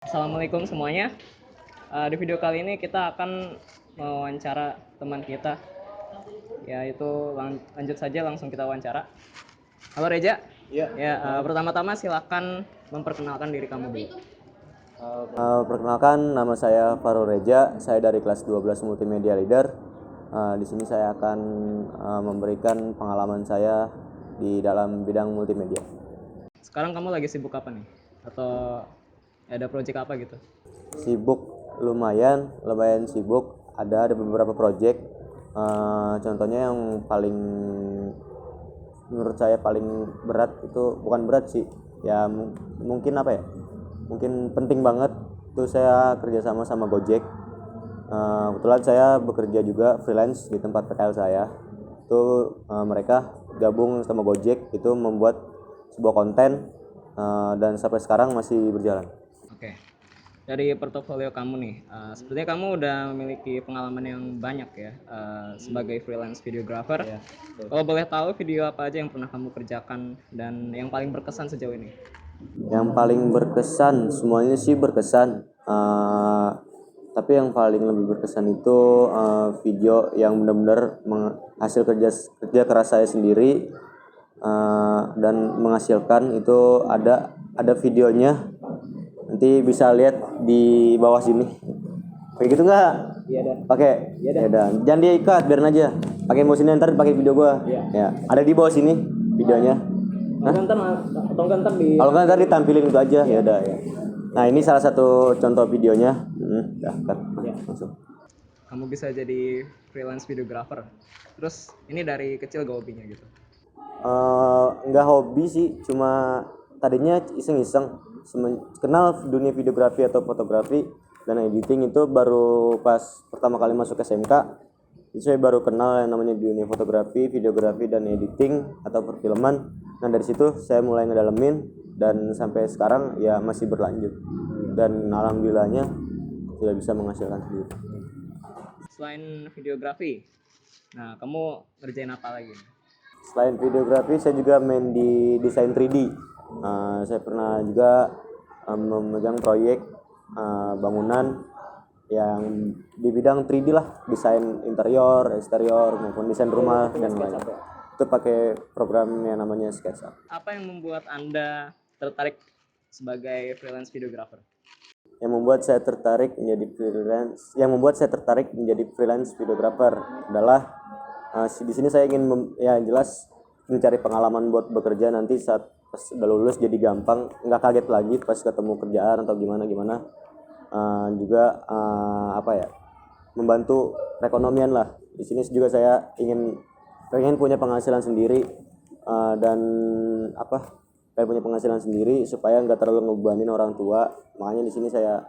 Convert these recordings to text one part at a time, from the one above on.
Assalamualaikum semuanya. Di video kali ini kita akan mewawancara teman kita, yaitu lanjut saja langsung kita wawancara. Halo Reja. Iya. Ya, pertama-tama silakan memperkenalkan diri kamu dulu. Perkenalkan, nama saya Farul Reja. Saya dari kelas 12 Multimedia Leader. Di sini saya akan memberikan pengalaman saya di dalam bidang multimedia. Sekarang kamu lagi sibuk apa nih? Atau ada proyek apa gitu? Sibuk, lumayan sibuk. Ada beberapa proyek. Contohnya yang paling menurut saya paling berat itu bukan berat sih. Ya mungkin apa ya? Mungkin penting banget itu saya kerjasama sama Gojek. Kebetulan saya bekerja juga freelance di tempat PKL saya. Itu mereka gabung sama Gojek itu membuat sebuah konten dan sampai sekarang masih berjalan. Oke. Dari portofolio kamu nih, sepertinya kamu udah memiliki pengalaman yang banyak ya sebagai freelance videographer. Ya, Kalau boleh tahu video apa aja yang pernah kamu kerjakan dan yang paling berkesan sejauh ini? Yang paling berkesan, semuanya sih berkesan. Tapi yang paling lebih berkesan itu video yang benar-benar hasil kerja keras saya sendiri dan menghasilkan. Itu ada videonya. Nanti bisa lihat di bawah sini. Kayak gitu nggak? Iya dah. Pakai. Iya dah. Ya udah. Jangan diikat, biarin aja. Pakai mouse ini ntar pakai video gua. Iya. Ya, ada di bawah sini videonya. Atau ntar di Kalau nggak ntar ditampilin itu aja. Ya udah ya. Nah, ini salah satu contoh videonya. Udah, kan. Ya. Langsung. Kamu bisa jadi freelance videographer. Terus ini dari kecil gak hobinya gitu? Nggak hobi sih, cuma tadinya iseng-iseng. Kenal dunia videografi atau fotografi dan editing itu baru pas pertama kali masuk SMK. Itu saya baru kenal yang namanya dunia fotografi, videografi dan editing atau perfilman. Nah, dari situ saya mulai ngedalamin dan sampai sekarang ya masih berlanjut. Dan alhamdulillahnya sudah bisa menghasilkan sendiri. Selain videografi, nah kamu ngerjain apa lagi? Selain videografi, saya juga main di desain 3D. Saya pernah juga memegang proyek bangunan yang di bidang 3D lah, desain interior, eksterior maupun desain rumah dan lain-lain. Itu pakai program yang namanya SketchUp. Apa yang membuat Anda tertarik sebagai freelance videographer? Yang membuat saya tertarik menjadi freelance videographer adalah di sini saya ingin jelas mencari pengalaman buat bekerja nanti saat pas udah lulus, jadi gampang, nggak kaget lagi pas ketemu kerjaan atau gimana. Juga membantu perekonomian lah. Di sini juga saya pengen punya penghasilan sendiri pengen punya penghasilan sendiri supaya nggak terlalu ngebebanin orang tua. Makanya di sini saya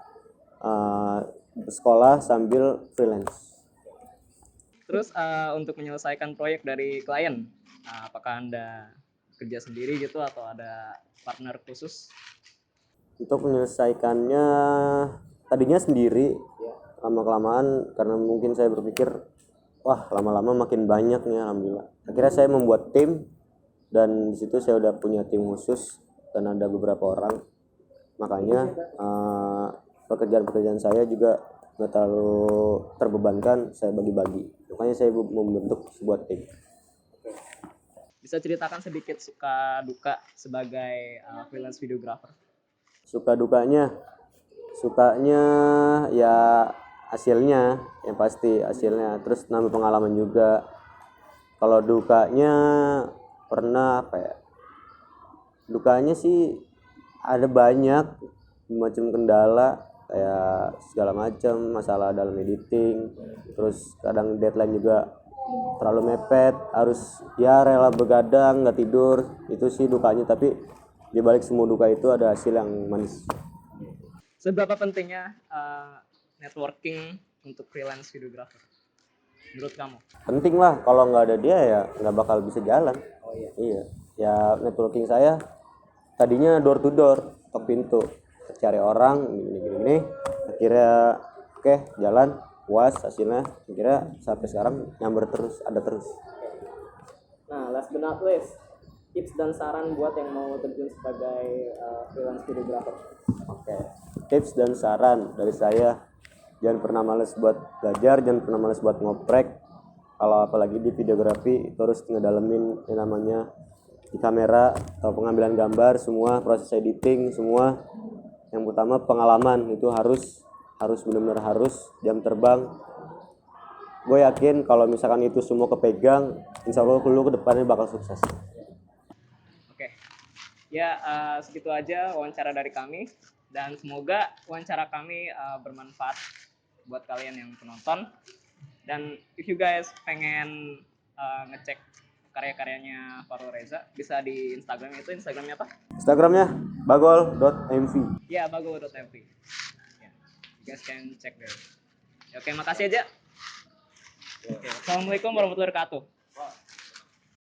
sekolah sambil freelance. Terus untuk menyelesaikan proyek dari klien, apakah Anda kerja sendiri gitu atau ada partner khusus? Untuk menyelesaikannya tadinya sendiri, lama-kelamaan karena mungkin saya berpikir wah lama-lama makin banyak nih, alhamdulillah. Akhirnya saya membuat tim dan di situ saya udah punya tim khusus dan ada beberapa orang. Makanya pekerjaan saya juga nggak terlalu terbebankan, saya bagi-bagi. Makanya saya membentuk sebuah tim. Bisa ceritakan sedikit suka duka sebagai freelance videographer? Sukanya ya hasilnya, yang pasti hasilnya, terus nambah pengalaman juga. Kalau dukanya pernah dukanya sih ada banyak macam kendala, kayak segala macam masalah dalam editing, terus kadang deadline juga terlalu mepet, harus rela begadang nggak tidur. Itu sih dukanya, tapi di balik semua duka itu ada hasil yang manis. Seberapa pentingnya networking untuk freelance videographer menurut kamu? Penting lah, kalau nggak ada dia ya nggak bakal bisa jalan. Oh iya. Iya, ya networking saya tadinya door to door, ketok pintu, cari orang gini. Akhirnya oke, jalan, puas hasilnya. Akhirnya sampai sekarang nyamber terus, ada terus. Nah, last but not least, tips dan saran buat yang mau terjun sebagai freelance videographer. Oke. tips dan saran dari saya, jangan pernah males buat belajar, jangan pernah males buat ngoprek. Kalau apalagi di videografi itu harus ngedalemin yang namanya di kamera atau pengambilan gambar, semua proses editing, semua yang utama pengalaman itu harus benar-benar harus. Jam terbang, gue yakin kalau misalkan itu semua kepegang, insya Allah lu ke depannya bakal sukses. Oke, ya segitu aja wawancara dari kami, dan semoga wawancara kami bermanfaat buat kalian yang penonton. Dan if you guys pengen ngecek karya-karyanya Farul Reza, bisa di Instagram. Itu Instagramnya apa? Instagramnya bagol.mv. Ya, bago.mv. Ya, you guys can check there. Ya, oke, makasih aja. Oke, assalamualaikum warahmatullahi wabarakatuh.